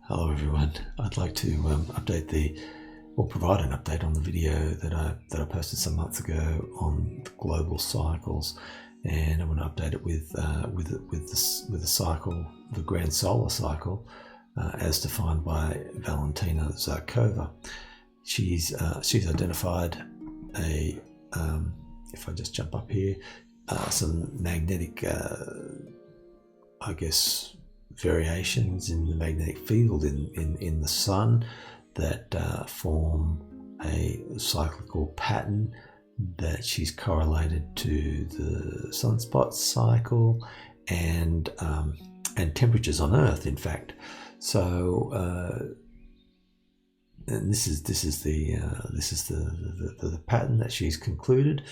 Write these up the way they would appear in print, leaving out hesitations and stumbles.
Hello everyone. I'd like to provide an update on the video that I posted some months ago on the global cycles, and I want to update it with the cycle, the grand solar cycle, as defined by Valentina Zharkova. She's identified if I just jump up here, some magnetic, variations in the magnetic field in the sun that form a cyclical pattern that she's correlated to the sunspot cycle and temperatures on Earth, in fact. So and this is the pattern that she's concluded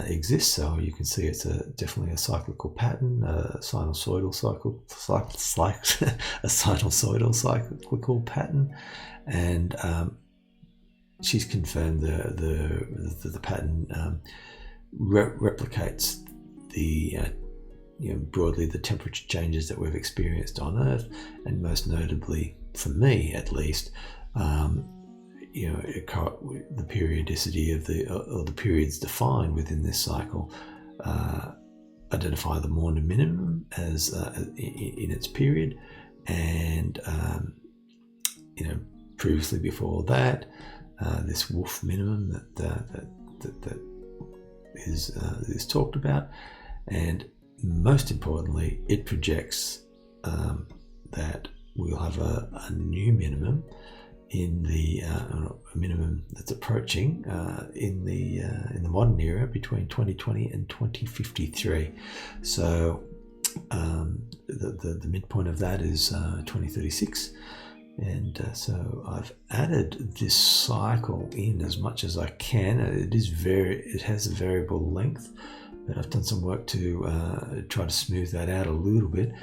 exists. So you can see it's definitely a cyclical pattern, a sinusoidal cyclical pattern, and she's confirmed the pattern replicates the broadly the temperature changes that we've experienced on Earth, and most notably, for me at least, the periodicity of the periods defined within this cycle identify the Maunder Minimum as in its period, and previously before that, this Wolf Minimum that is talked about, and most importantly, it projects that we'll have a new minimum in the minimum that's approaching in the modern era between 2020 and 2053. So the midpoint of that is 2036, and so I've added this cycle in as much as I can. It has a variable length, but I've done some work to try to smooth that out a little bit.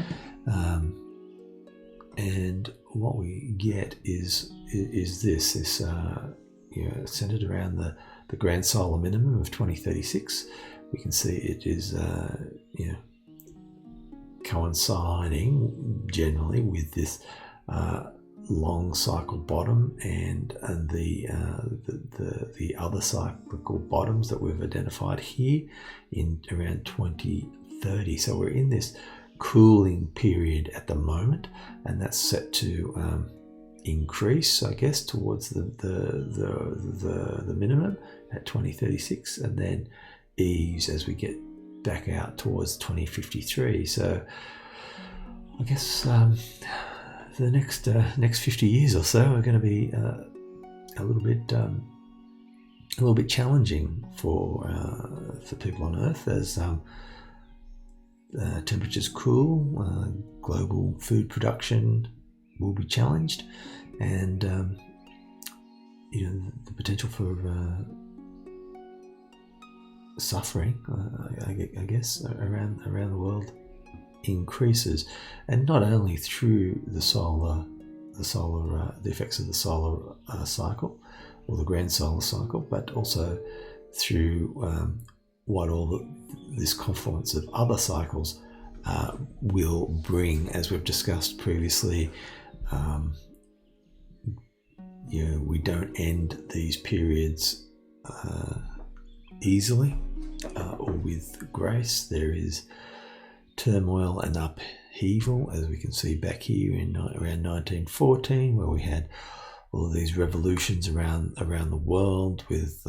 And what we get is this centered around the grand solar minimum of 2036. We can see it is coinciding generally with this long cycle bottom and the other cyclical bottoms that we've identified here in around 2030. So we're in this cooling period at the moment, and that's set to increase, I guess, towards the minimum at 2036, and then ease as we get back out towards 2053. So I guess the next 50 years or so are going to be a little bit challenging for people on Earth as temperatures cool. Global food production will be challenged, and the potential for suffering, I guess, around the world increases, and not only through the effects of the solar cycle or the grand solar cycle, but also through this confluence of other cycles will bring, as we've discussed previously. We don't end these periods easily or with grace. There is turmoil and upheaval, as we can see back here in around 1914, where we had all of these revolutions around the world with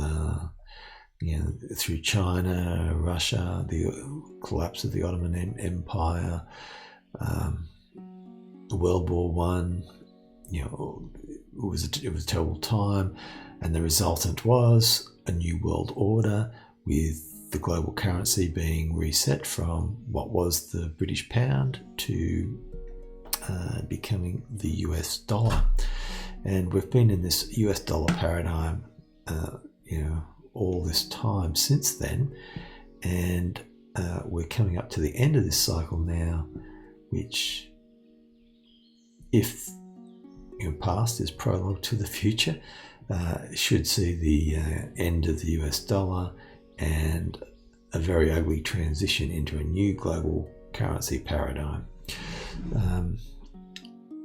through China, Russia, the collapse of the Ottoman Empire, World War One. It was a terrible time, and the resultant was a new world order with the global currency being reset from what was the British pound to becoming the US dollar. And we've been in this US dollar paradigm, all this time since then, and we're coming up to the end of this cycle now, which, if past is prologue to the future, should see the end of the US dollar and a very ugly transition into a new global currency paradigm.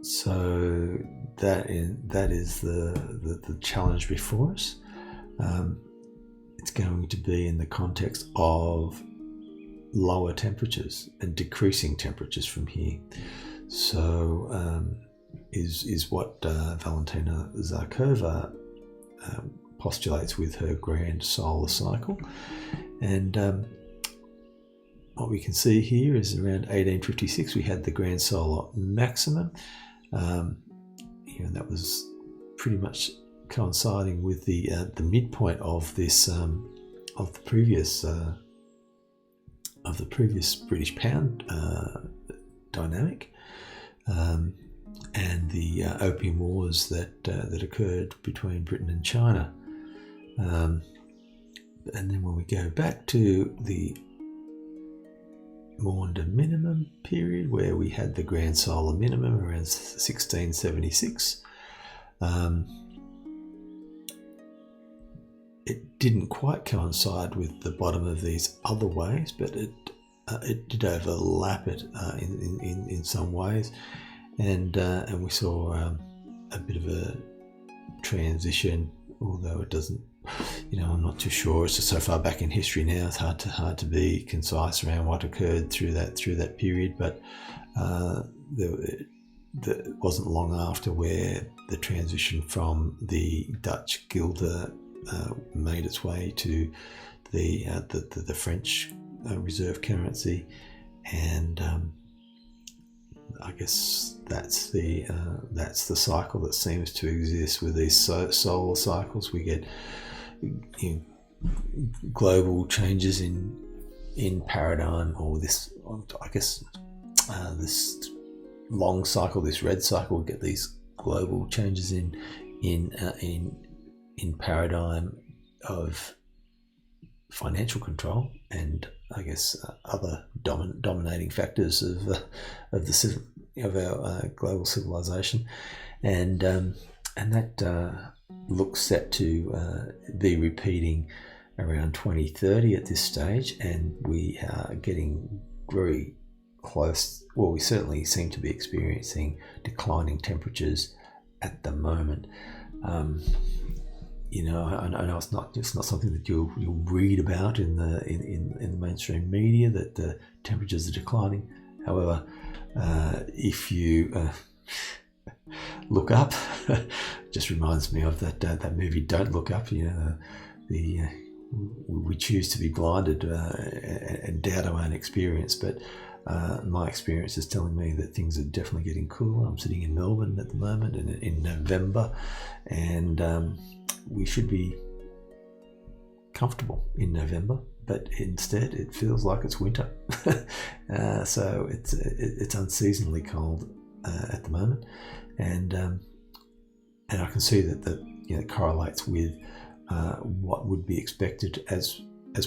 So that is the challenge before us. It's going to be in the context of lower temperatures and decreasing temperatures from here. So is what Valentina Zharkova postulates with her grand solar cycle. And what we can see here is around 1856 we had the grand solar maximum. And that was pretty much coinciding with the midpoint of this of the previous British pound dynamic, and the Opium Wars that occurred between Britain and China. And then when we go back to the Maunder Minimum period, where we had the grand solar minimum around 1676, it didn't quite coincide with the bottom of these other waves, but it did overlap it in some ways, and we saw a bit of a transition, although it doesn't. I'm not too sure. It's just so far back in history now. It's hard to be concise around what occurred through that period. But it wasn't long after where the transition from the Dutch guilder made its way to the French reserve currency, and I guess that's the cycle that seems to exist with these solar cycles. We get global changes in paradigm, or this, I guess, this long cycle, this red cycle. We get these global changes in paradigm of financial control, and I guess other dominating factors of our global civilization, and that looks set to be repeating around 2030 at this stage, and we are getting very close. Well, we certainly seem to be experiencing declining temperatures at the moment. I know it's not something that you'll read about in the mainstream media, that the temperatures are declining. However, if you look up, just reminds me of that movie Don't Look Up. We choose to be blinded and doubt our own experience, but my experience is telling me that things are definitely getting cooler. I'm sitting in Melbourne at the moment in November, and we should be comfortable in November, but instead it feels like it's winter. So it's unseasonably cold at the moment, and I can see that correlates with what would be expected as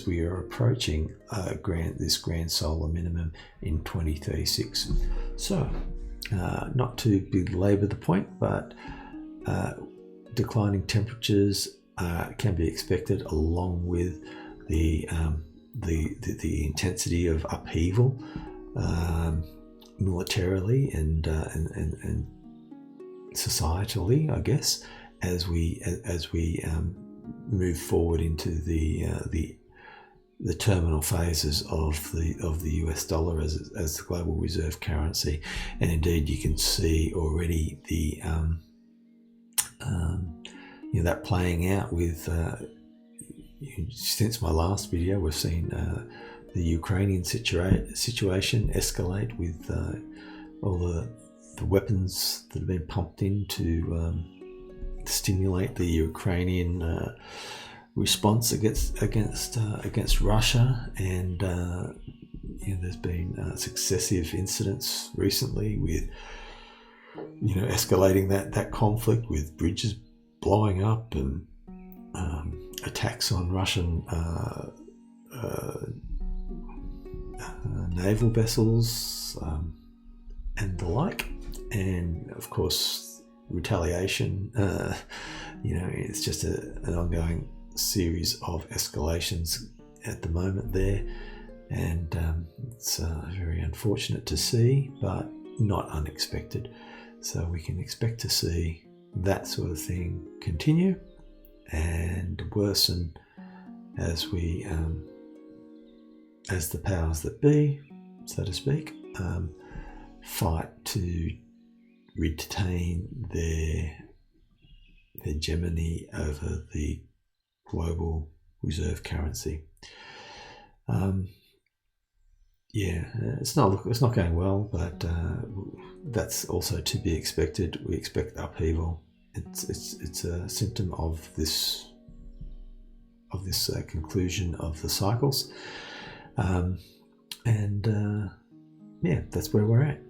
we are approaching this grand solar minimum in 2036. So, not to belabor the point, but declining temperatures can be expected, along with the intensity of upheaval militarily and societally, I guess, as we move forward into the terminal phases of the US dollar as the global reserve currency. And indeed, you can see already the that playing out with since my last video. We've seen the Ukrainian situation escalate with all the weapons that have been pumped in to stimulate the Ukrainian response against Russia, and there's been successive incidents recently with escalating that conflict, with bridges blowing up and attacks on Russian naval vessels and the like, and of course retaliation. It's just an ongoing series of escalations at the moment there, and it's very unfortunate to see, but not unexpected. So we can expect to see that sort of thing continue and worsen as we, as the powers that be, so to speak, fight to retain their hegemony over the global reserve currency. It's not going well, but that's also to be expected. We expect upheaval. It's a symptom of this conclusion of the cycles, that's where we're at.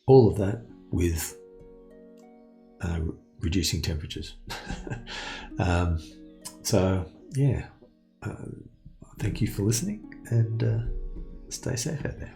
All of that with reducing temperatures. Thank you for listening, and stay safe out there.